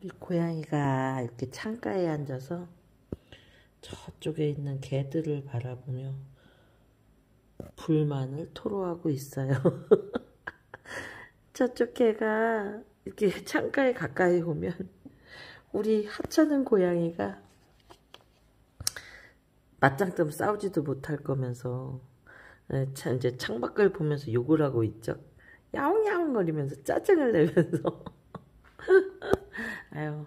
우리 고양이가 이렇게 창가에 앉아서 저쪽에 있는 개들을 바라보며 불만을 토로하고 있어요. 저쪽 개가 이렇게 창가에 가까이 오면 우리 하찮은 고양이가 맞짱 뜨면 싸우지도 못할 거면서 이제 창밖을 보면서 욕을 하고 있죠. 야옹야옹 거리면서 짜증을 내면서 아유,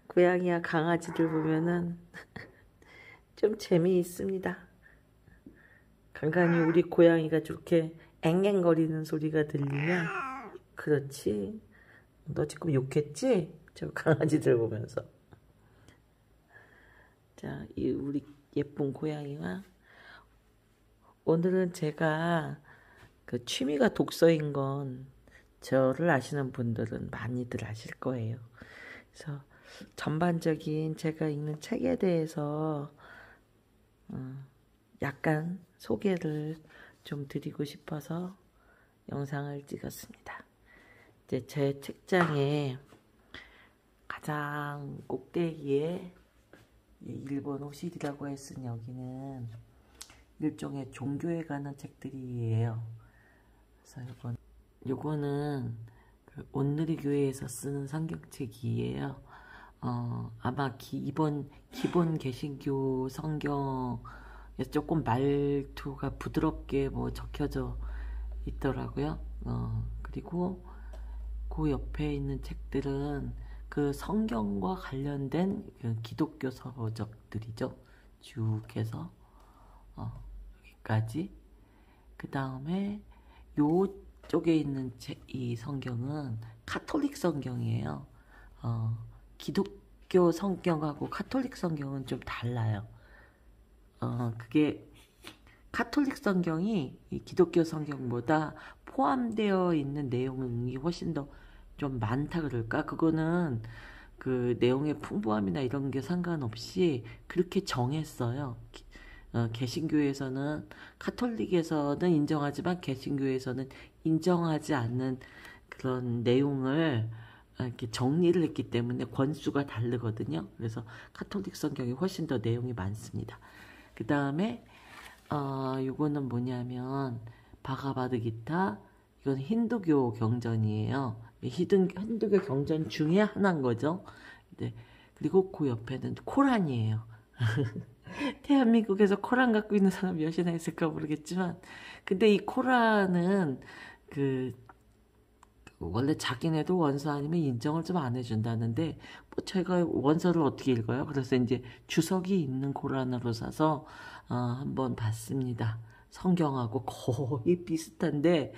고양이와 강아지들 보면은 좀 재미있습니다. 간간히 우리 고양이가 저렇게 앵앵거리는 소리가 들리면 그렇지, 너 지금 욕했지? 저 강아지들 보면서. 자, 이 우리 예쁜 고양이와 오늘은 제가 그 취미가 독서인 건 저를 아시는 분들은 많이들 아실 거예요. 그래서 전반적인 제가 읽는 책에 대해서 약간 소개를 좀 드리고 싶어서 영상을 찍었습니다. 이제 제 책장에 가장 꼭대기에 일본 호실이라고 했으니 여기는 일종의 종교에 관한 책들이에요. 그래서 요거는 그 온누리 교회에서 쓰는 성경책이에요. 아마 기본 개신교 성경에서 조금 말투가 부드럽게 뭐 적혀져 있더라고요. 그리고 그 옆에 있는 책들은 그 성경과 관련된 그 기독교 서적들이죠. 쭉 해서 여기까지. 그 다음에 요쪽에 있는 이 성경은 카톨릭 성경이에요. 기독교 성경하고 카톨릭 성경은 좀 달라요. 그게 카톨릭 성경이 이 기독교 성경보다 포함되어 있는 내용이 훨씬 더 좀 많다 그럴까? 그거는 그 내용의 풍부함이나 이런 게 상관없이 그렇게 정했어요. 개신교에서는, 카톨릭에서는 인정하지만 개신교에서는 인정하지 않는 그런 내용을 이렇게 정리를 했기 때문에 권수가 다르거든요. 그래서 카톨릭 성경이 훨씬 더 내용이 많습니다. 그 다음에 요거는 뭐냐면 바가바드기타. 이건 힌두교 경전이에요. 힌두교 경전 중에 하나인 거죠. 네. 그리고 그 옆에는 코란이에요. 대한민국에서 코란 갖고 있는 사람 몇이나 있을까 모르겠지만, 근데 이 코란은 원래 자기네도 원서 아니면 인정을 좀 안 해준다는데, 뭐 제가 원서를 어떻게 읽어요? 그래서 이제 주석이 있는 코란으로 사서 한번 봤습니다. 성경하고 거의 비슷한데,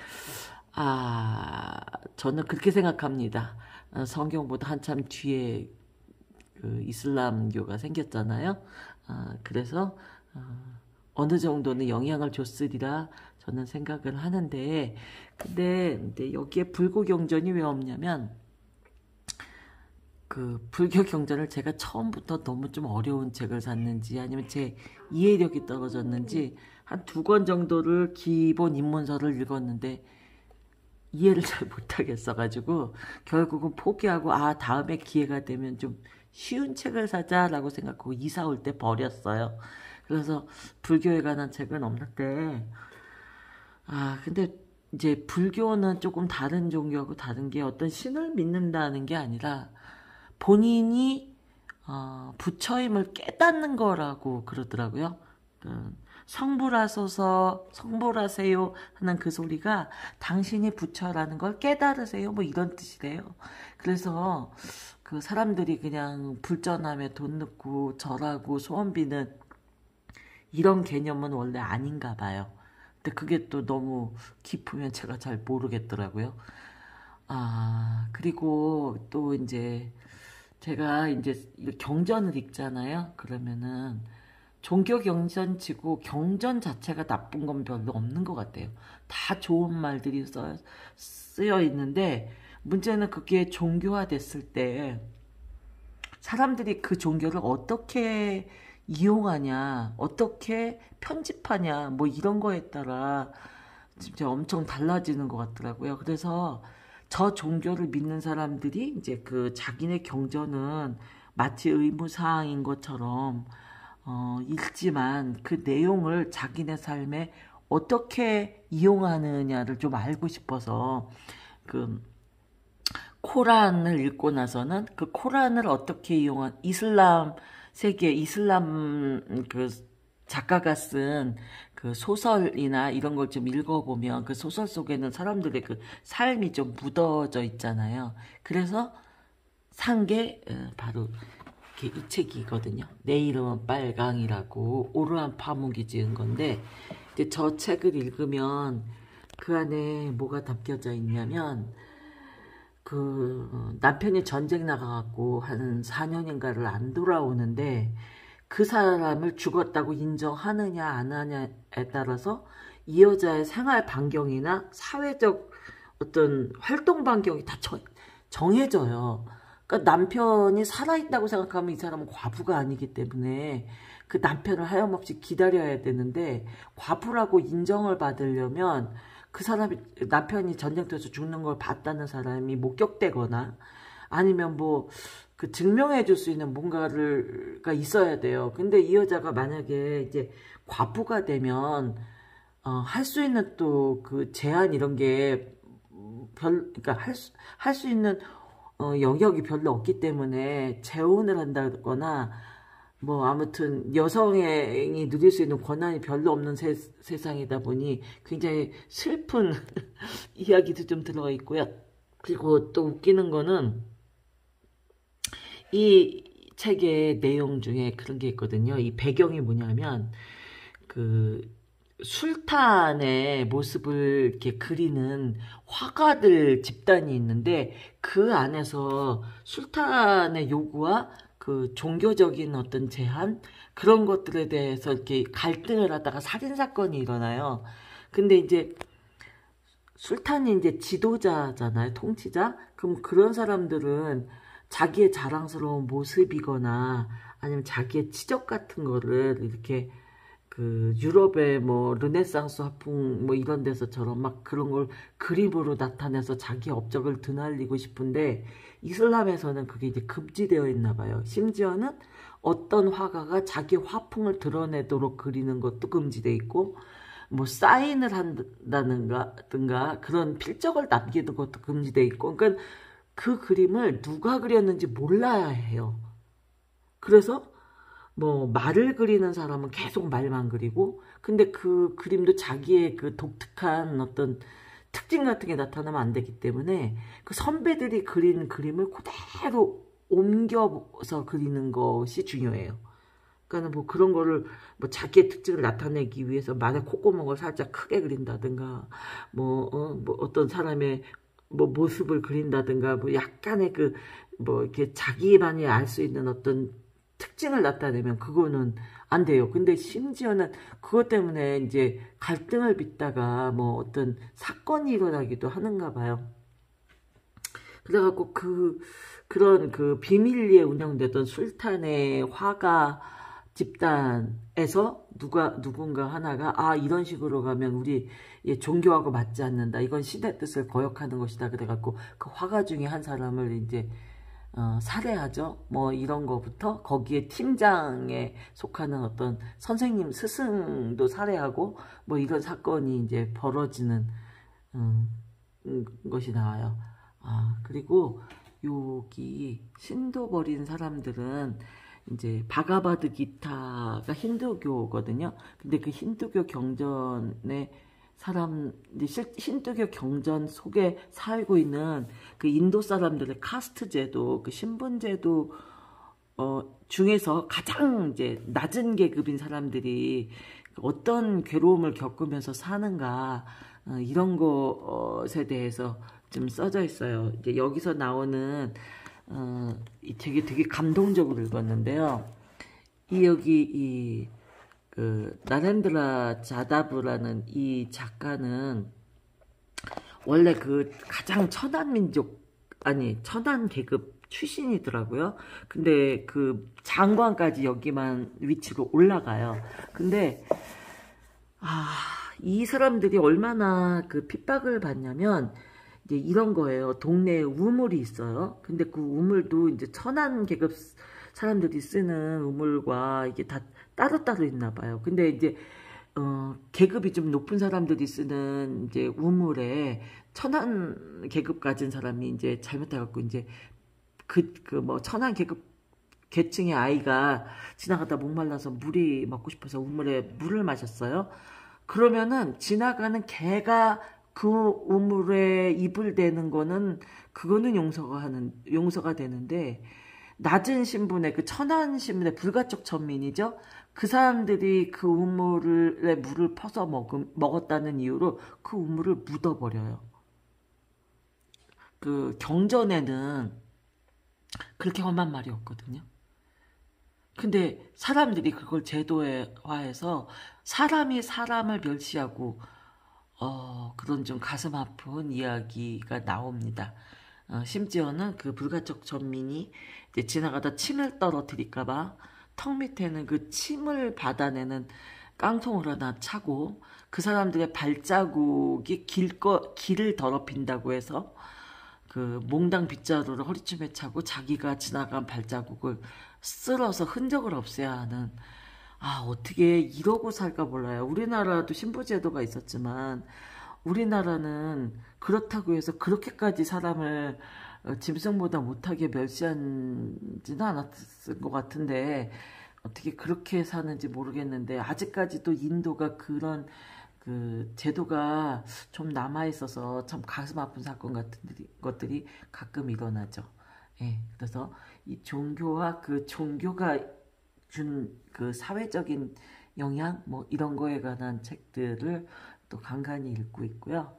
저는 그렇게 생각합니다. 성경보다 한참 뒤에 그 이슬람교가 생겼잖아요. 그래서 어느 정도는 영향을 줬으리라 저는 생각을 하는데, 근데 여기에 불교 경전이 왜 없냐면, 그 불교 경전을 제가 처음부터 너무 좀 어려운 책을 샀는지 아니면 제 이해력이 떨어졌는지 한 2권 정도를 기본 입문서를 읽었는데 이해를 잘 못하겠어가지고 결국은 포기하고 다음에 기회가 되면 좀 쉬운 책을 사자라고 생각하고 이사 올 때 버렸어요. 그래서 불교에 관한 책은 없는데, 근데 이제 불교는 조금 다른 종교하고 다른 게 어떤 신을 믿는다는 게 아니라 본인이 부처임을 깨닫는 거라고 그러더라고요. 성불하소서, 성불하세요 하는 그 소리가 당신이 부처라는 걸 깨달으세요, 뭐 이런 뜻이래요. 그래서 그 사람들이 그냥 불전함에 돈 넣고 절하고 소원 비는 이런 개념은 원래 아닌가 봐요. 근데 그게 또 너무 깊으면 제가 잘 모르겠더라고요. 그리고 또 이제 제가 이제 경전을 읽잖아요. 그러면은 종교 경전치고 경전 자체가 나쁜 건 별로 없는 것 같아요. 다 좋은 말들이 쓰여 있는데, 문제는 그게 종교화 됐을 때 사람들이 그 종교를 어떻게 이용하냐, 어떻게 편집하냐, 뭐 이런 거에 따라 진짜 엄청 달라지는 것 같더라고요. 그래서 저 종교를 믿는 사람들이 이제 그 자기네 경전은 마치 의무사항인 것처럼 읽지만 그 내용을 자기네 삶에 어떻게 이용하느냐를 좀 알고 싶어서 그 코란을 읽고 나서는 그 코란을 어떻게 이용한 이슬람 세계 이슬람 그 작가가 쓴 그 소설이나 이런 걸 좀 읽어보면 그 소설 속에는 사람들의 그 삶이 좀 묻어져 있잖아요. 그래서 산 게 바로 이렇게 이 책이거든요. 내 이름은 빨강이라고 오르한 파묵이 지은 건데 이제 저 책을 읽으면 그 안에 뭐가 담겨져 있냐면 그 남편이 전쟁 나가갖고 한 4년인가를 안 돌아오는데 그 사람을 죽었다고 인정하느냐 안 하냐에 따라서 이 여자의 생활 반경이나 사회적 어떤 활동 반경이 다 정해져요. 그러니까 남편이 살아있다고 생각하면 이 사람은 과부가 아니기 때문에 그 남편을 하염없이 기다려야 되는데 과부라고 인정을 받으려면 그 사람이 남편이 전쟁터에서 죽는 걸 봤다는 사람이 목격되거나 아니면 뭐 그 증명해 줄 수 있는 뭔가가 있어야 돼요. 근데 이 여자가 만약에 이제 과부가 되면 할 수 있는 또 그 제한 이런 게 그러니까 할 수 있는 영역이 별로 없기 때문에 재혼을 한다거나 뭐 아무튼 여성이 누릴 수 있는 권한이 별로 없는 세상이다 보니 굉장히 슬픈 이야기도 좀 들어가 있고요. 그리고 또 웃기는 거는 이 책의 내용 중에 그런 게 있거든요. 이 배경이 뭐냐면 그 술탄의 모습을 이렇게 그리는 화가들 집단이 있는데 그 안에서 술탄의 요구와 그 종교적인 어떤 제한 그런 것들에 대해서 이렇게 갈등을 하다가 살인 사건이 일어나요. 근데 이제 술탄이 이제 지도자잖아요, 통치자. 그럼 그런 사람들은 자기의 자랑스러운 모습이거나 아니면 자기의 치적 같은 거를 이렇게 그 유럽의 뭐 르네상스 화풍 뭐 이런 데서처럼 막 그런 걸 그림으로 나타내서 자기 업적을 드날리고 싶은데 이슬람에서는 그게 이제 금지되어 있나 봐요. 심지어는 어떤 화가가 자기 화풍을 드러내도록 그리는 것도 금지되어 있고 뭐 사인을 한다든가 그런 필적을 남기는 것도 금지되어 있고 그러니까 그 그림을 누가 그렸는지 몰라야 해요. 그래서 뭐 말을 그리는 사람은 계속 말만 그리고 근데 그 그림도 자기의 그 독특한 어떤 특징 같은 게 나타나면 안 되기 때문에 그 선배들이 그린 그림을 그대로 옮겨서 그리는 것이 중요해요. 그러니까 뭐 그런 거를 뭐 자기의 특징을 나타내기 위해서 말의 콧구멍을 살짝 크게 그린다든가 뭐 어떤 사람의 뭐 모습을 그린다든가 뭐 약간의 그 뭐 이렇게 자기만이 알 수 있는 어떤 특징을 나타내면 그거는 안 돼요. 근데 심지어는 그것 때문에 이제 갈등을 빚다가 뭐 어떤 사건이 일어나기도 하는가 봐요. 그래갖고 그런 그 비밀리에 운영되던 술탄의 화가 집단에서 누군가 하나가 이런 식으로 가면 우리 종교하고 맞지 않는다. 이건 신의 뜻을 거역하는 것이다. 그래갖고 그 화가 중에 한 사람을 이제 살해하죠. 뭐 이런 거부터 거기에 팀장에 속하는 어떤 선생님 스승도 살해하고 뭐 이런 사건이 이제 벌어지는 것이 나와요. 그리고 여기 신도 버린 사람들은 이제 바가바드 기타가 힌두교거든요. 근데 그 힌두교 경전에 힌두교 경전 속에 살고 있는 그 인도 사람들의 카스트 제도, 그 신분 제도 중에서 가장 이제 낮은 계급인 사람들이 어떤 괴로움을 겪으면서 사는가 이런 것에 대해서 좀 써져 있어요. 이제 여기서 나오는 되게 감동적으로 읽었는데요. 여기 그 나렌드라 자다브라는 이 작가는 원래 그 가장 천한 계급 출신이더라고요. 근데 그 장관까지 여기만 위치로 올라가요. 근데 이 사람들이 얼마나 그 핍박을 받냐면 이제 이런 거예요. 동네에 우물이 있어요. 근데 그 우물도 이제 천안 계급 사람들이 쓰는 우물과 이게 다 따로따로 있나 봐요. 근데 이제 계급이 좀 높은 사람들이 쓰는 이제 우물에 천안 계급 가진 사람이 이제 잘못해갖고 이제 뭐 천안 계급 계층의 아이가 지나가다 목말라서 물이 먹고 싶어서 우물에 물을 마셨어요. 그러면은 지나가는 개가 그 우물에 입을 대는 거는 그거는 용서가 되는데 낮은 신분의 그 천한 신분의 불가촉 천민이죠. 그 사람들이 그 우물에 물을 퍼서 먹었다는 이유로 그 우물을 묻어버려요. 그 경전에는 그렇게 험한 말이 없거든요. 근데 사람들이 그걸 제도화해서 사람이 사람을 멸시하고 그런 좀 가슴 아픈 이야기가 나옵니다. 심지어는 그 불가촉 전민이 이제 지나가다 침을 떨어뜨릴까봐 턱 밑에는 그 침을 받아내는 깡통을 하나 차고 그 사람들의 발자국이 길을 더럽힌다고 해서 그 몽당 빗자루를 허리춤에 차고 자기가 지나간 발자국을 쓸어서 흔적을 없애야 하는 어떻게 이러고 살까 몰라요. 우리나라도 신부제도가 있었지만 우리나라는 그렇다고 해서 그렇게까지 사람을 짐승보다 못하게 멸시하지는 않았을 것 같은데 어떻게 그렇게 사는지 모르겠는데 아직까지도 인도가 그런 그 제도가 좀 남아있어서 참 가슴 아픈 사건 같은 것들이 가끔 일어나죠. 예, 그래서 이 종교와 그 종교가 준 그 사회적인 영향 뭐 이런 거에 관한 책들을 또 간간히 읽고 있고요.